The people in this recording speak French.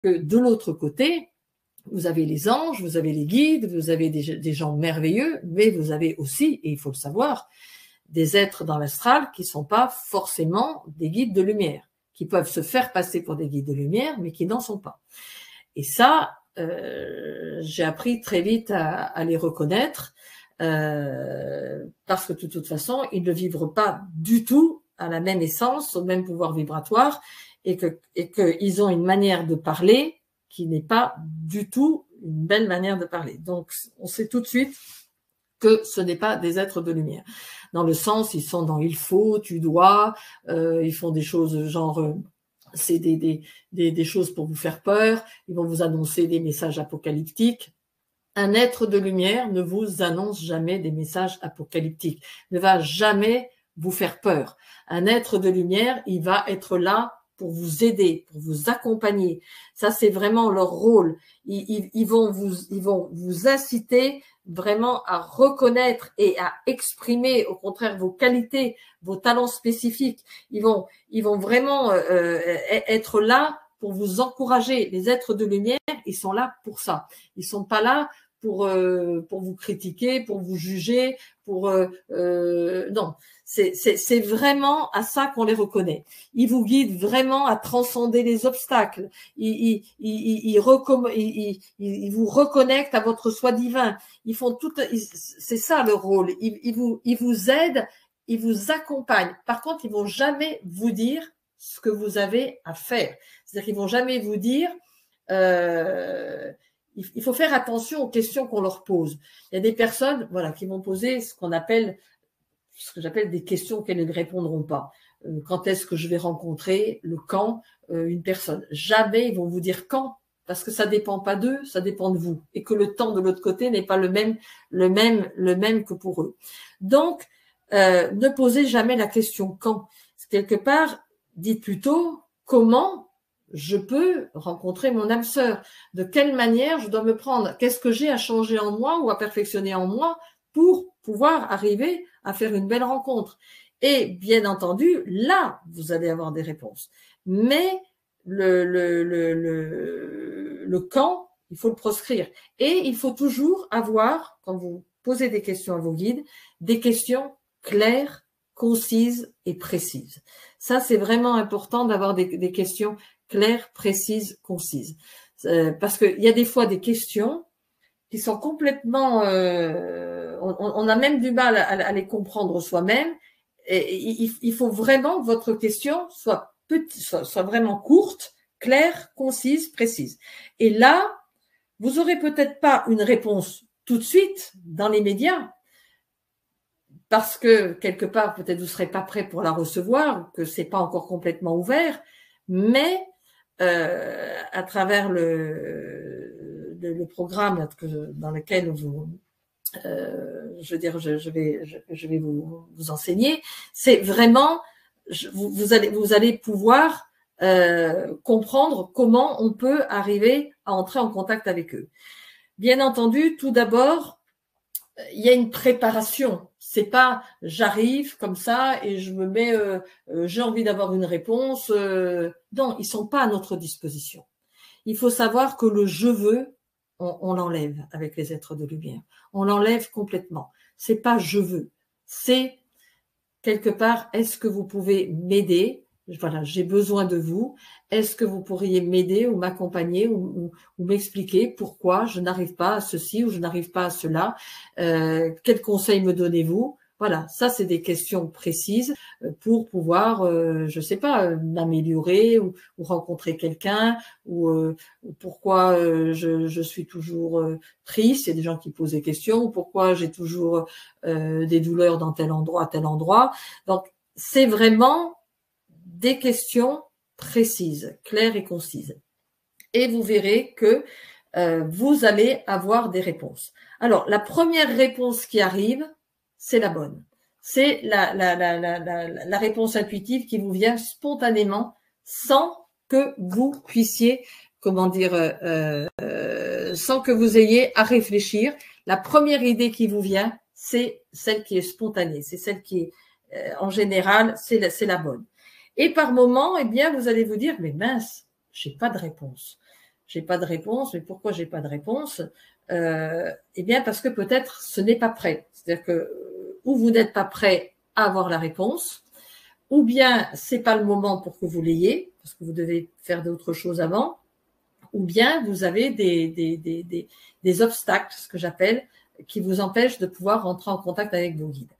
que de l'autre côté, vous avez les anges, vous avez les guides, vous avez des gens merveilleux, mais vous avez aussi, et il faut le savoir, des êtres dans l'astral qui ne sont pas forcément des guides de lumière, qui peuvent se faire passer pour des guides de lumière, mais qui n'en sont pas. Et ça, j'ai appris très vite à les reconnaître, parce que de toute façon, ils ne vibrent pas du tout à la même essence, au même pouvoir vibratoire, et qu'ils ont une manière de parler qui n'est pas du tout une belle manière de parler. Donc, on sait tout de suite que ce n'est pas des êtres de lumière. Dans le sens, ils sont dans il faut, tu dois, ils font des choses genre, c'est des choses pour vous faire peur, ils vont vous annoncer des messages apocalyptiques. Un être de lumière ne vous annonce jamais des messages apocalyptiques, ne va jamais vous faire peur. Un être de lumière, il va être là pour vous aider, pour vous accompagner. Ça, c'est vraiment leur rôle. Ils vont vous inciter vraiment à reconnaître et à exprimer, au contraire, vos qualités, vos talents spécifiques. Ils vont vraiment être là pour vous encourager. Les êtres de lumière, ils sont là pour ça. Ils sont pas là pour vous critiquer, pour vous juger, non. C'est vraiment à ça qu'on les reconnaît. Ils vous guident vraiment à transcender les obstacles. Ils vous reconnectent à votre soi divin. Ils font tout. C'est ça le rôle. Ils vous aident, ils vous accompagnent. Par contre, ils vont jamais vous dire ce que vous avez à faire. C'est-à-dire qu'ils vont jamais vous dire. Il faut faire attention aux questions qu'on leur pose. Il y a des personnes, voilà, qui vont poser ce que j'appelle des questions auxquelles ils ne répondront pas. Quand est-ce que je vais rencontrer, le quand, une personne. Jamais ils vont vous dire quand, parce que ça dépend pas d'eux, ça dépend de vous, et que le temps de l'autre côté n'est pas le même que pour eux. Donc, ne posez jamais la question quand. Quelque part, dites plutôt comment je peux rencontrer mon âme sœur. De quelle manière je dois me prendre? Qu'est-ce que j'ai à changer en moi ou à perfectionner en moi pour pouvoir arriver à faire une belle rencontre? Et bien entendu, là, vous allez avoir des réponses. Mais le quand, il faut le proscrire. Et il faut toujours avoir, quand vous posez des questions à vos guides, des questions claires, concises et précises. Ça, c'est vraiment important d'avoir des questions claires, précises, concises. Parce qu'il y a des fois des questions qui sont complètement... on a même du mal à les comprendre soi-même. Et il faut vraiment que votre question soit vraiment courte, claire, concise, précise. Et là, vous aurez peut-être pas une réponse tout de suite dans les médias, parce que quelque part, peut-être vous serez pas prêt pour la recevoir, que c'est pas encore complètement ouvert, mais à travers le programme dans lequel je vais vous enseigner, c'est vraiment vous allez pouvoir comprendre comment on peut arriver à entrer en contact avec eux. Bien entendu, tout d'abord, il y a une préparation. C'est pas j'arrive comme ça et je me mets, j'ai envie d'avoir une réponse. Non, ils sont pas à notre disposition. Il faut savoir que le je veux, on l'enlève avec les êtres de lumière. On l'enlève complètement. C'est pas je veux. C'est quelque part, est-ce que vous pouvez m'aider? Voilà, j'ai besoin de vous. Est-ce que vous pourriez m'aider ou m'accompagner ou m'expliquer pourquoi je n'arrive pas à ceci ou je n'arrive pas à cela? Quels conseils me donnez-vous? Voilà, ça c'est des questions précises pour pouvoir, je sais pas, m'améliorer ou rencontrer quelqu'un ou pourquoi je suis toujours triste. Il y a des gens qui posent des questions. Ou pourquoi j'ai toujours des douleurs dans tel endroit, tel endroit. Donc c'est vraiment des questions précises, claires et concises. Et vous verrez que vous allez avoir des réponses. Alors, la première réponse qui arrive, c'est la bonne. C'est la réponse intuitive qui vous vient spontanément sans que vous puissiez, sans que vous ayez à réfléchir. La première idée qui vous vient, c'est celle qui est spontanée. C'est celle qui est, en général, c'est la bonne. Et par moment, eh bien, vous allez vous dire, mais mince, j'ai pas de réponse. j'ai pas de réponse. Mais pourquoi j'ai pas de réponse? Eh bien, parce que peut-être ce n'est pas prêt. C'est-à-dire que ou vous n'êtes pas prêt à avoir la réponse, ou bien c'est pas le moment pour que vous l'ayez, parce que vous devez faire d'autres choses avant, ou bien vous avez des obstacles, ce que j'appelle, qui vous empêchent de pouvoir rentrer en contact avec vos guides.